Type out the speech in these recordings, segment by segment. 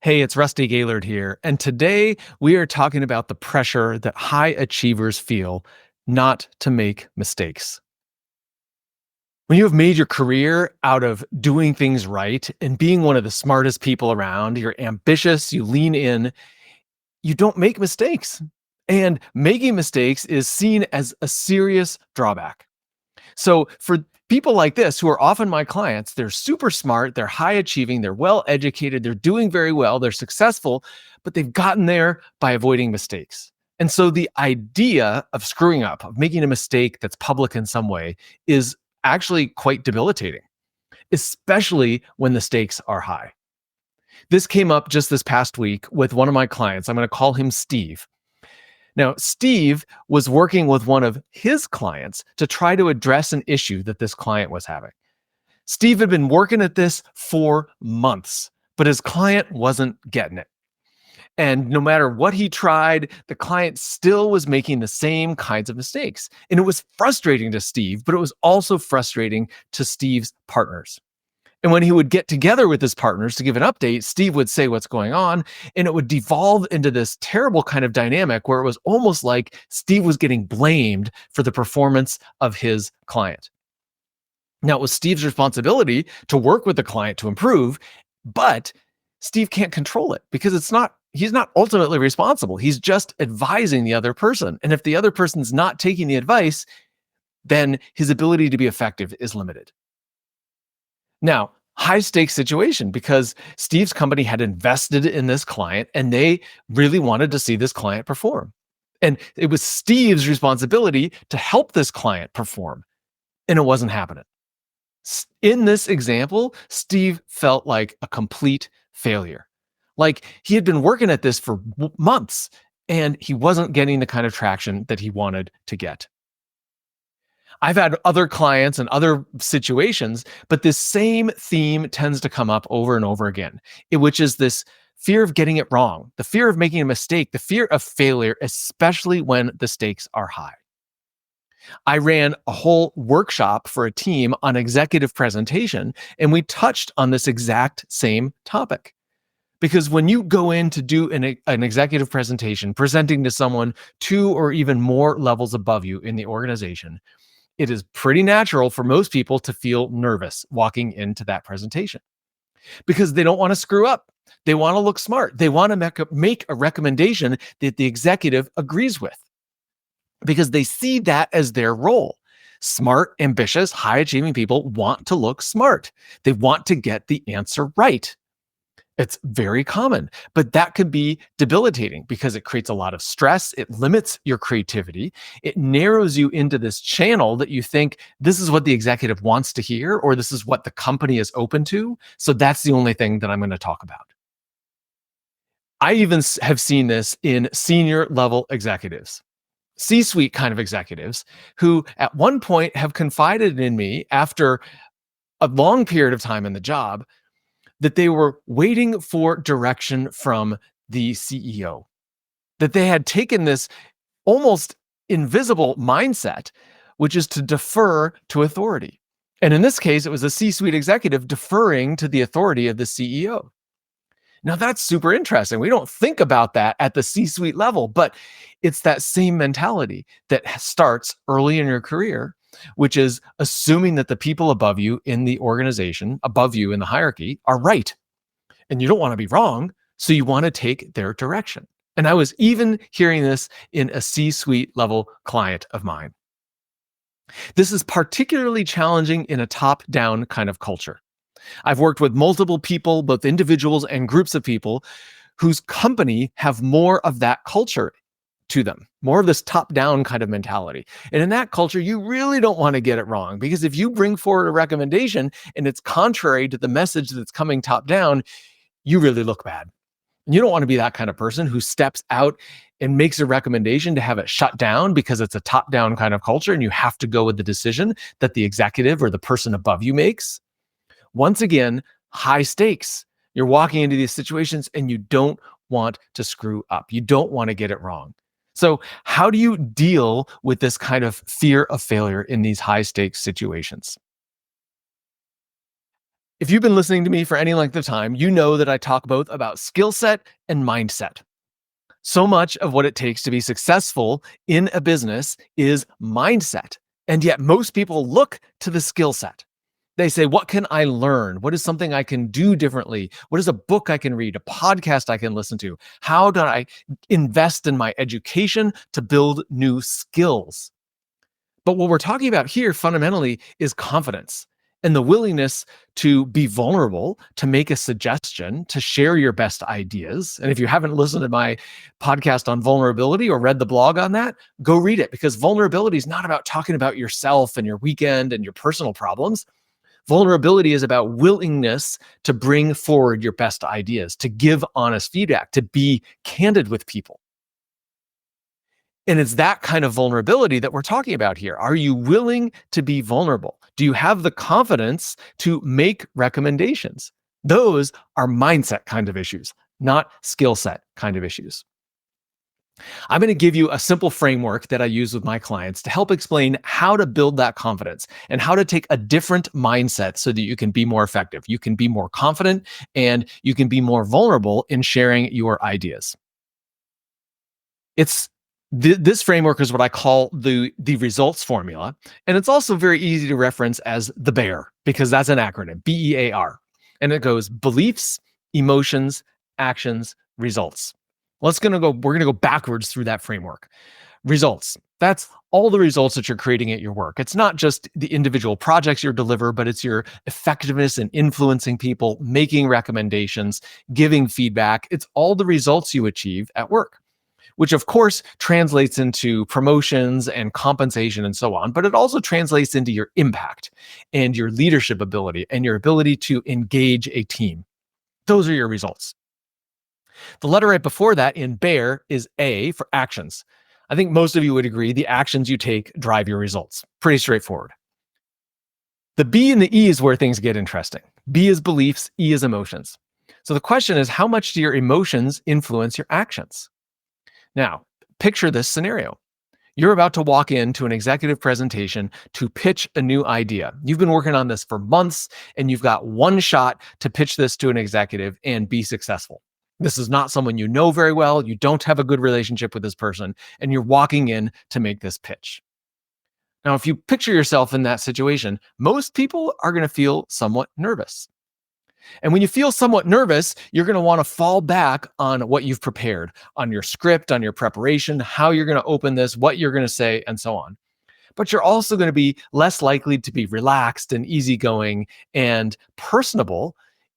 Hey, it's Rusty Gaylord here, and today we are talking about the pressure that high achievers feel not to make mistakes. When you have made your career out of doing things right and being one of the smartest people around, you're ambitious, you lean in, you don't make mistakes. And making mistakes is seen as a serious drawback. So for people like this, who are often my clients, they're super smart, they're high achieving, they're well educated, they're doing very well, they're successful, but they've gotten there by avoiding mistakes. And so the idea of screwing up, of making a mistake that's public in some way, is actually quite debilitating, especially when the stakes are high. This came up just this past week with one of my clients. I'm going to call him Steve. Now, Steve was working with one of his clients to try to address an issue that this client was having. Steve had been working at this for months, but his client wasn't getting it. And no matter what he tried, the client still was making the same kinds of mistakes. And it was frustrating to Steve, but it was also frustrating to Steve's partners. And when he would get together with his partners to give an update, Steve would say what's going on, and it would devolve into this terrible kind of dynamic where it was almost like Steve was getting blamed for the performance of his client. Now, it was Steve's responsibility to work with the client to improve, but Steve can't control it because he's not ultimately responsible. He's just advising the other person. And if the other person's not taking the advice, then his ability to be effective is limited. Now, high stakes situation because Steve's company had invested in this client and they really wanted to see this client perform. And it was Steve's responsibility to help this client perform, and it wasn't happening. In this example, Steve felt like a complete failure. Like he had been working at this for months and he wasn't getting the kind of traction that he wanted to get. I've had other clients and other situations, but this same theme tends to come up over and over again, which is this fear of getting it wrong, the fear of making a mistake, the fear of failure, especially when the stakes are high. I ran a whole workshop for a team on executive presentation, and we touched on this exact same topic. Because when you go in to do an executive presentation, presenting to someone 2 or even more levels above you in the organization, it is pretty natural for most people to feel nervous walking into that presentation because they don't want to screw up. They want to look smart. They want to make a recommendation that the executive agrees with because they see that as their role. Smart, ambitious, high achieving people want to look smart. They want to get the answer right. It's very common, but that could be debilitating because it creates a lot of stress. It limits your creativity. It narrows you into this channel that you think this is what the executive wants to hear, or this is what the company is open to. So that's the only thing that I'm going to talk about. I even have seen this in senior level executives, C-suite kind of executives who at one point have confided in me after a long period of time in the job that they were waiting for direction from the CEO, that they had taken this almost invisible mindset, which is to defer to authority. And in this case, it was a C-suite executive deferring to the authority of the CEO. Now, that's super interesting. We don't think about that at the C-suite level, but it's that same mentality that starts early in your career, which is assuming that the people above you in the organization, above you in the hierarchy, are right. And you don't want to be wrong, so you want to take their direction. And I was even hearing this in a C-suite level client of mine. This is particularly challenging in a top-down kind of culture. I've worked with multiple people, both individuals and groups of people, whose company have more of that culture to them, more of this top-down kind of mentality. And in that culture, you really don't want to get it wrong, because if you bring forward a recommendation and it's contrary to the message that's coming top-down, you really look bad. And you don't want to be that kind of person who steps out and makes a recommendation to have it shut down because it's a top-down kind of culture and you have to go with the decision that the executive or the person above you makes. Once again, high stakes. You're walking into these situations and you don't want to screw up. You don't want to get it wrong. So, how do you deal with this kind of fear of failure in these high stakes situations? If you've been listening to me for any length of time, you know that I talk both about skill set and mindset. So much of what it takes to be successful in a business is mindset. And yet, most people look to the skill set. They say, what can I learn? What is something I can do differently? What is a book I can read, a podcast I can listen to? How do I invest in my education to build new skills? But what we're talking about here fundamentally is confidence and the willingness to be vulnerable, to make a suggestion, to share your best ideas. And if you haven't listened to my podcast on vulnerability or read the blog on that, go read it, because vulnerability is not about talking about yourself and your weekend and your personal problems. Vulnerability is about willingness to bring forward your best ideas, to give honest feedback, to be candid with people. And it's that kind of vulnerability that we're talking about here. Are you willing to be vulnerable? Do you have the confidence to make recommendations? Those are mindset kind of issues, not skill set kind of issues. I'm going to give you a simple framework that I use with my clients to help explain how to build that confidence and how to take a different mindset so that you can be more effective, you can be more confident, and you can be more vulnerable in sharing your ideas. It's This framework is what I call the results formula, and it's also very easy to reference as the BEAR, because that's an acronym, BEAR, and it goes beliefs, emotions, actions, results. We're gonna go backwards through that framework. Results. That's all the results that you're creating at your work. It's not just the individual projects you deliver, but it's your effectiveness in influencing people, making recommendations, giving feedback. It's all the results you achieve at work, which of course translates into promotions and compensation and so on, but it also translates into your impact and your leadership ability and your ability to engage a team. Those are your results. The letter right before that in BEAR is A for actions. I think most of you would agree the actions you take drive your results. Pretty straightforward. The B and the E is where things get interesting. B is beliefs, E is emotions. So the question is, how much do your emotions influence your actions? Now, picture this scenario. You're about to walk into an executive presentation to pitch a new idea. You've been working on this for months, and you've got one shot to pitch this to an executive and be successful. This is not someone you know very well. You don't have a good relationship with this person, and you're walking in to make this pitch. Now, if you picture yourself in that situation, most people are going to feel somewhat nervous. And when you feel somewhat nervous, you're going to want to fall back on what you've prepared, on your script, on your preparation, how you're going to open this, what you're going to say, and so on. But you're also going to be less likely to be relaxed and easygoing and personable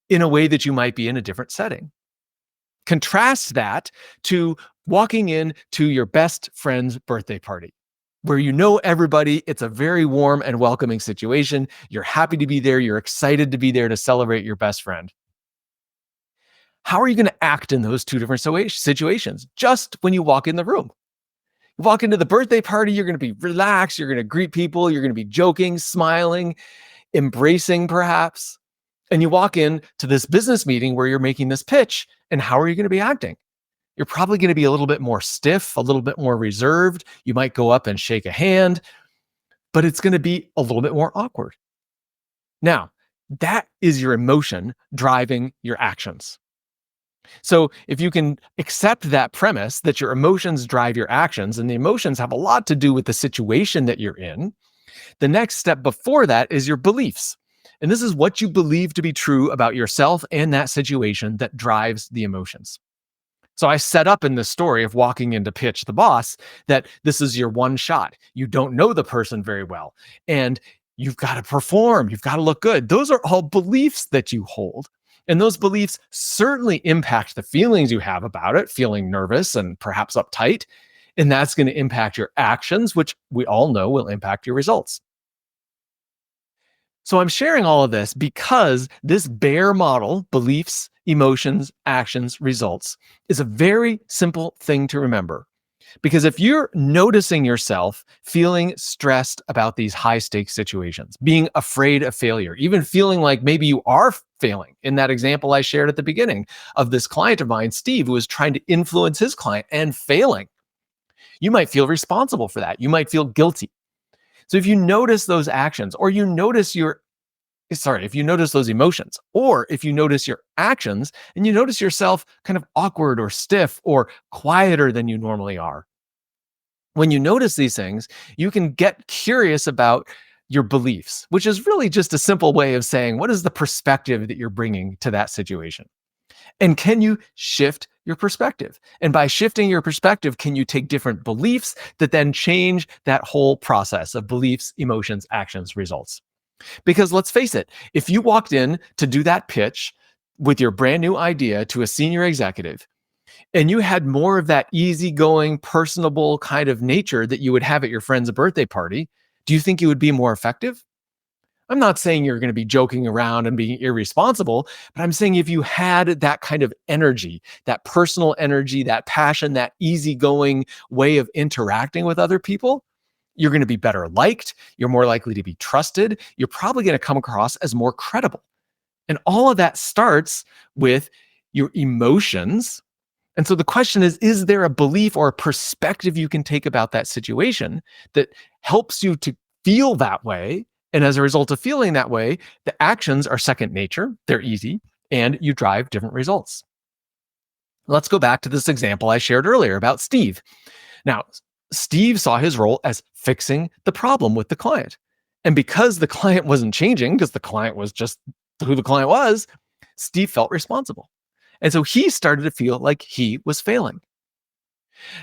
in a way that you might be in a different setting. Contrast that to walking in to your best friend's birthday party, where you know everybody. It's a very warm and welcoming situation. You're happy to be there. You're excited to be there to celebrate your best friend. How are you going to act in those two different situations just when you walk in the room? You walk into the birthday party, you're going to be relaxed. You're going to greet people. You're going to be joking, smiling, embracing perhaps. And you walk in to this business meeting where you're making this pitch. And how are you going to be acting? You're probably going to be a little bit more stiff, a little bit more reserved. You might go up and shake a hand, but it's going to be a little bit more awkward. Now, that is your emotion driving your actions. So if you can accept that premise that your emotions drive your actions, and the emotions have a lot to do with the situation that you're in, the next step before that is your beliefs. And this is what you believe to be true about yourself and that situation that drives the emotions. So I set up in this story of walking in to pitch the boss that this is your one shot. You don't know the person very well, and you've got to perform. You've got to look good. Those are all beliefs that you hold. And those beliefs certainly impact the feelings you have about it, feeling nervous and perhaps uptight. And that's going to impact your actions, which we all know will impact your results. So I'm sharing all of this because this BEAR model, beliefs, emotions, actions, results, is a very simple thing to remember. Because if you're noticing yourself feeling stressed about these high stakes situations, being afraid of failure, even feeling like maybe you are failing, in that example I shared at the beginning of this client of mine, Steve, who was trying to influence his client and failing. You might feel responsible for that. You might feel guilty. So if you notice those actions, or you notice if you notice those emotions, or if you notice your actions and you notice yourself kind of awkward or stiff or quieter than you normally are, when you notice these things, you can get curious about your beliefs, which is really just a simple way of saying, what is the perspective that you're bringing to that situation? And can you shift your perspective? And by shifting your perspective, can you take different beliefs that then change that whole process of beliefs, emotions, actions, results? Because let's face it, if you walked in to do that pitch with your brand new idea to a senior executive, and you had more of that easygoing, personable kind of nature that you would have at your friend's birthday party, do you think you would be more effective? I'm not saying you're going to be joking around and being irresponsible, but I'm saying if you had that kind of energy, that personal energy, that passion, that easygoing way of interacting with other people, you're going to be better liked. You're more likely to be trusted. You're probably going to come across as more credible. And all of that starts with your emotions. And so the question is there a belief or a perspective you can take about that situation that helps you to feel that way? And as a result of feeling that way, the actions are second nature, they're easy, and you drive different results. Let's go back to this example I shared earlier about Steve. Now, Steve saw his role as fixing the problem with the client. And because the client wasn't changing, because the client was just who the client was, Steve felt responsible. And so he started to feel like he was failing.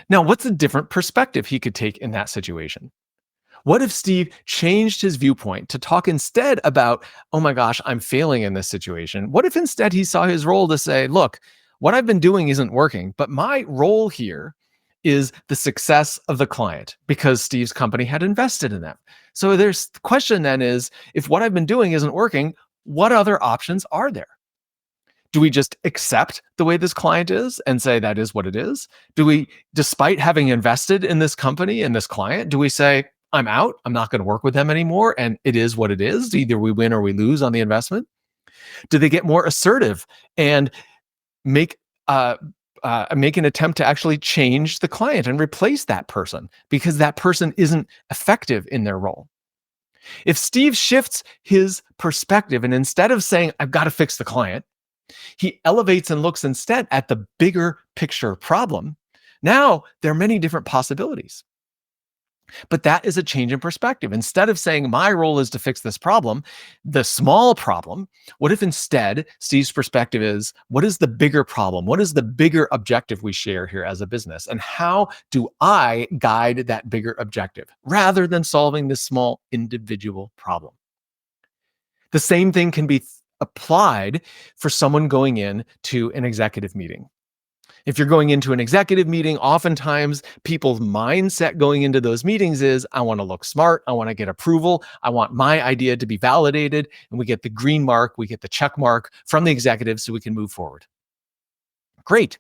Now, what's a different perspective he could take in that situation? What if Steve changed his viewpoint to talk instead about, oh my gosh, I'm failing in this situation? What if instead he saw his role to say, look, what I've been doing isn't working, but my role here is the success of the client because Steve's company had invested in them. So the question then is, if what I've been doing isn't working, what other options are there? Do we just accept the way this client is and say that is what it is? Do we, despite having invested in this company and this client, do we say, I'm out, I'm not going to work with them anymore, and it is what it is? Either we win or we lose on the investment? Do they get more assertive and make make an attempt to actually change the client and replace that person because that person isn't effective in their role? If Steve shifts his perspective and instead of saying, I've got to fix the client, he elevates and looks instead at the bigger picture problem. Now, there are many different possibilities. But that is a change in perspective. Instead of saying my role is to fix this problem, the small problem, what if instead Steve's perspective is what is the bigger problem? What is the bigger objective we share here as a business? And how do I guide that bigger objective rather than solving this small individual problem? The same thing can be applied for someone going in to an executive meeting. If you're going into an executive meeting, oftentimes people's mindset going into those meetings is, I want to look smart. I want to get approval. I want my idea to be validated. And we get the green mark, we get the check mark from the executive so we can move forward. Great.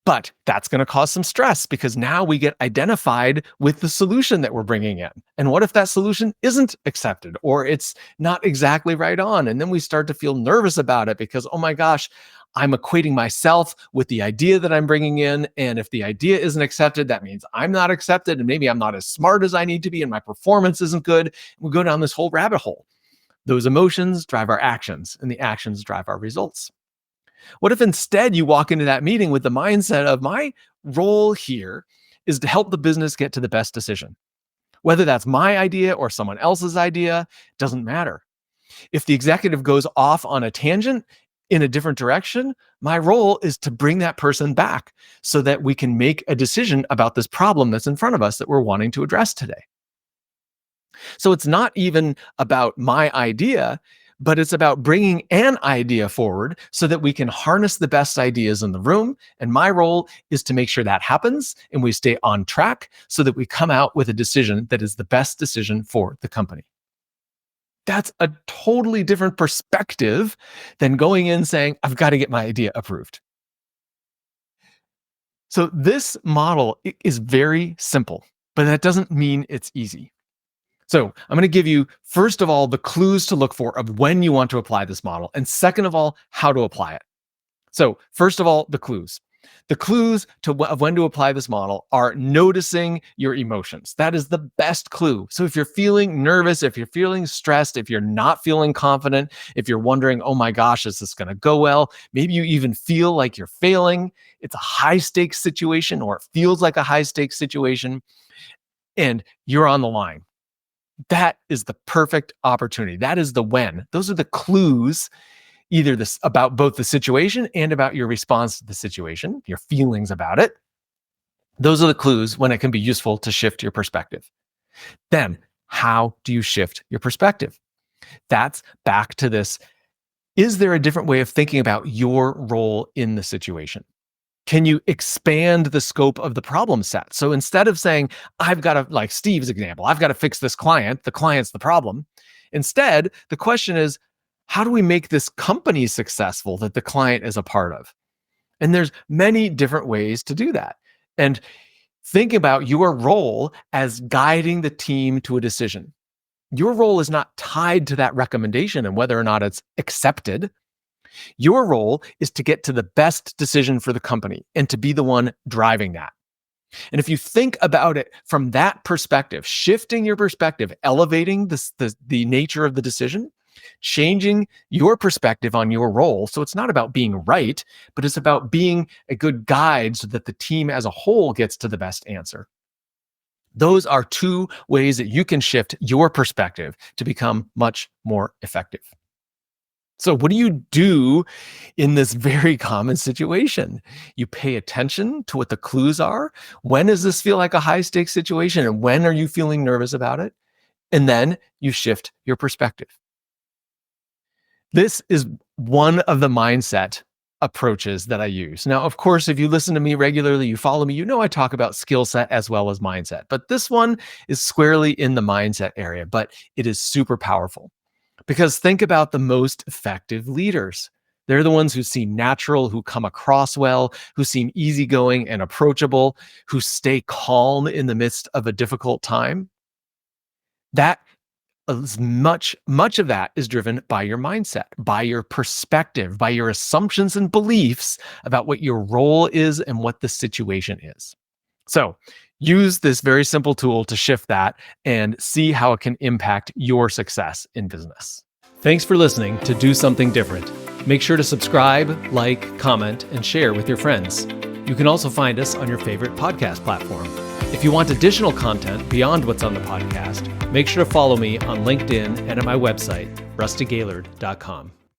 But that's going to cause some stress because now we get identified with the solution that we're bringing in. And what if that solution isn't accepted or it's not exactly right on? And then we start to feel nervous about it because, oh my gosh, I'm equating myself with the idea that I'm bringing in. And if the idea isn't accepted, that means I'm not accepted. And maybe I'm not as smart as I need to be and my performance isn't good. We go down this whole rabbit hole. Those emotions drive our actions and the actions drive our results. What if instead you walk into that meeting with the mindset of my role here is to help the business get to the best decision? Whether that's my idea or someone else's idea, doesn't matter. If the executive goes off on a tangent in a different direction, my role is to bring that person back so that we can make a decision about this problem that's in front of us that we're wanting to address today. So it's not even about my idea, but it's about bringing an idea forward so that we can harness the best ideas in the room. And my role is to make sure that happens and we stay on track so that we come out with a decision that is the best decision for the company. That's a totally different perspective than going in saying, I've got to get my idea approved. So this model is very simple, but that doesn't mean it's easy. So I'm going to give you, first of all, the clues to look for of when you want to apply this model, and second of all, how to apply it. So first of all, the clues. The clues of when to apply this model are noticing your emotions. That is the best clue. So if you're feeling nervous, if you're feeling stressed, if you're not feeling confident, if you're wondering, oh my gosh, is this going to go well? Maybe you even feel like you're failing. It's a high stakes situation, or it feels like a high stakes situation, and you're on the line. That is the perfect opportunity. That is the when. Those are the clues, either this about both the situation and about your response to the situation, your feelings about it. Those are the clues when it can be useful to shift your perspective. Then, how do you shift your perspective? That's back to this. Is there a different way of thinking about your role in the situation? Can you expand the scope of the problem set? So instead of saying, I've got to, like Steve's example, I've got to fix this client, the client's the problem. Instead, the question is, how do we make this company successful that the client is a part of? And there's many different ways to do that. And think about your role as guiding the team to a decision. Your role is not tied to that recommendation and whether or not it's accepted. Your role is to get to the best decision for the company and to be the one driving that. And if you think about it from that perspective, shifting your perspective, elevating the nature of the decision, changing your perspective on your role. So it's not about being right, but it's about being a good guide so that the team as a whole gets to the best answer. Those are two ways that you can shift your perspective to become much more effective. So what do you do in this very common situation? You pay attention to what the clues are. When does this feel like a high stakes situation? And when are you feeling nervous about it? And then you shift your perspective. This is one of the mindset approaches that I use. Now, of course, if you listen to me regularly, you follow me, you know I talk about skill set as well as mindset. But this one is squarely in the mindset area, but it is super powerful. Because think about the most effective leaders. They're the ones who seem natural, who come across well, who seem easygoing and approachable, who stay calm in the midst of a difficult time. That much of that is driven by your mindset, by your perspective, by your assumptions and beliefs about what your role is and what the situation is. So use this very simple tool to shift that and see how it can impact your success in business. Thanks for listening to Do Something Different. Make sure to subscribe, like, comment, and share with your friends. You can also find us on your favorite podcast platform. If you want additional content beyond what's on the podcast, make sure to follow me on LinkedIn and at my website, rustygaylord.com.